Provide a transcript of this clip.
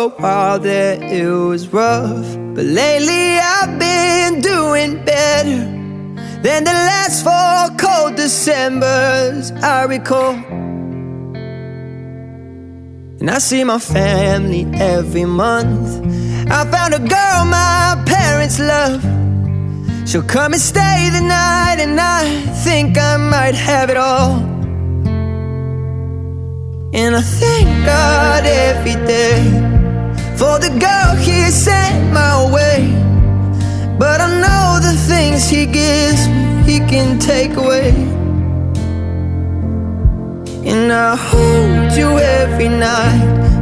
a while there it was rough, but lately I've been doing better than the last 4 cold Decembers I recall. And I see my family every month. I found a girl my parents love. She'll come and stay the night, and I think I might have it all. And I thank God every day for the girl He sent my way. But I know the things He gives me, He can take away. And I hold you every night,